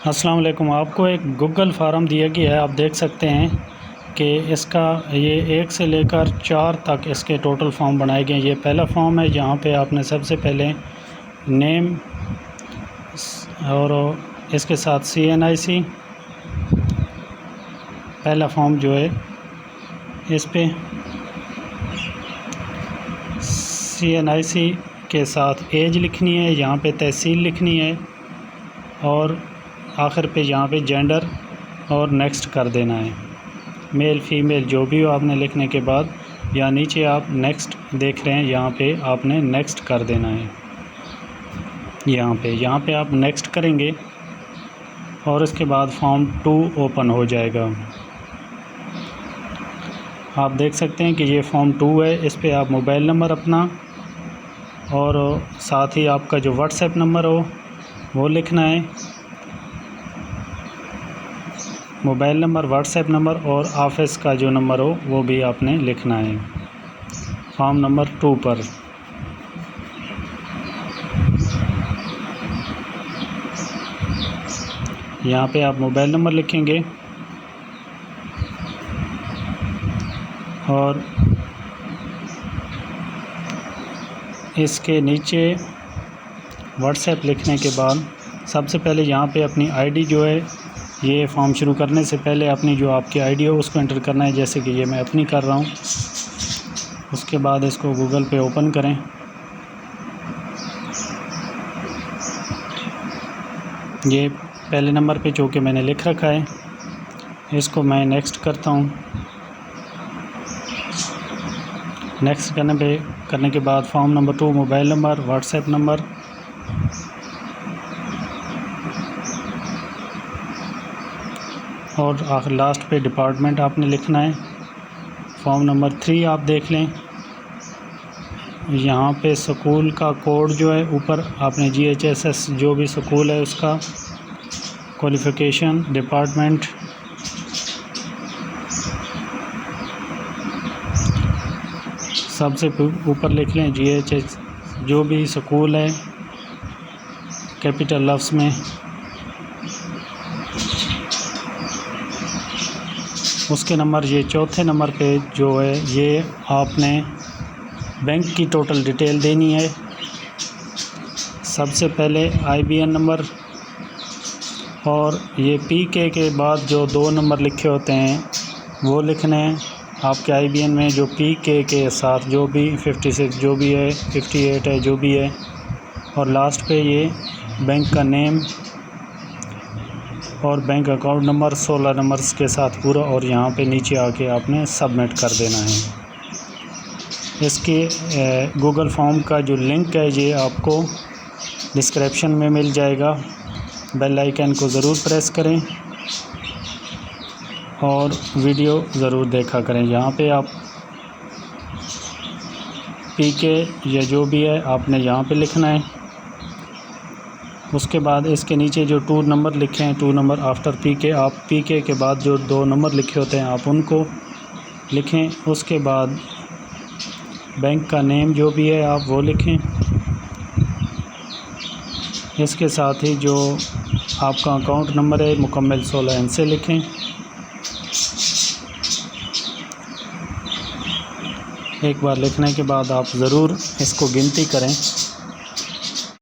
अस्सलाम वालेकुम। आपको एक गूगल फार्म दिया गया है। आप देख सकते हैं कि इसका ये 1 से लेकर 4 तक इसके टोटल फॉर्म बनाए गए हैं। ये पहला फॉर्म है जहाँ पे आपने सबसे पहले नेम और इसके साथ CNIC पहला फॉर्म जो है इस पे CNIC के साथ एज लिखनी है, यहाँ पे तहसील लिखनी है और आखिर पे यहाँ पे जेंडर और नेक्स्ट कर देना है। मेल फीमेल जो भी हो आपने लिखने के बाद या नीचे आप नेक्स्ट देख रहे हैं, यहाँ पे आपने नेक्स्ट कर देना है। यहाँ पे आप नेक्स्ट करेंगे और इसके बाद फॉर्म 2 ओपन हो जाएगा। आप देख सकते हैं कि ये फॉर्म 2 है। इस पे आप मोबाइल नंबर अपना और साथ ही आपका जो व्हाट्सएप नंबर हो वो लिखना है। मोबाइल नंबर, व्हाट्सएप नंबर और ऑफिस का जो नंबर हो वो भी आपने लिखना है फॉर्म नंबर 2 पर। यहाँ पे आप मोबाइल नंबर लिखेंगे और इसके नीचे व्हाट्सएप लिखने के बाद सबसे पहले यहाँ पे अपनी आईडी जो है, ये फॉर्म शुरू करने से पहले अपनी जो आपकी आईडी हो उसको एंटर करना है। जैसे कि ये मैं अपनी कर रहा हूँ। उसके बाद इसको गूगल पे ओपन करें। ये पहले नंबर पे जो कि मैंने लिख रखा है, इसको मैं नेक्स्ट करता हूँ। नेक्स्ट करने के बाद form number 2 mobile number, WhatsApp number और आखिर लास्ट पे डिपार्टमेंट आपने लिखना है। फॉर्म नंबर 3 आप देख लें, यहाँ पे स्कूल का कोड जो है ऊपर आपने GHSS जो भी स्कूल है उसका क्वालिफ़िकेशन, डिपार्टमेंट, सबसे ऊपर लिख लें GHS जो भी स्कूल है कैपिटल लफ्ज़ में। उसके नंबर ये चौथे नंबर पे जो है ये आपने बैंक की टोटल डिटेल देनी है। सबसे पहले IBN नंबर और ये PK के बाद जो 2 नंबर लिखे होते हैं वो लिखने हैं। आपके IBN में जो PK के साथ जो भी 56 जो भी है, 58 है जो भी है, और लास्ट पे ये बैंक का नेम और बैंक अकाउंट नंबर 16 नंबर्स के साथ पूरा, और यहाँ पे नीचे आके आपने सबमिट कर देना है। इसके गूगल फॉर्म का जो लिंक है ये आपको डिस्क्रिप्शन में मिल जाएगा। बेल आइकन को ज़रूर प्रेस करें और वीडियो ज़रूर देखा करें। यहाँ पे आप PK या जो भी है आपने यहाँ पे लिखना है। उसके बाद इसके नीचे जो 2 नंबर लिखे हैं, 2 नंबर आफ्टर PK, आप PK के बाद जो 2 नंबर लिखे होते हैं आप उनको लिखें। उसके बाद बैंक का नेम जो भी है आप वो लिखें। इसके साथ ही जो आपका अकाउंट नंबर है मुकम्मल 16 अंक से लिखें। एक बार लिखने के बाद आप ज़रूर इसको गिनती करें।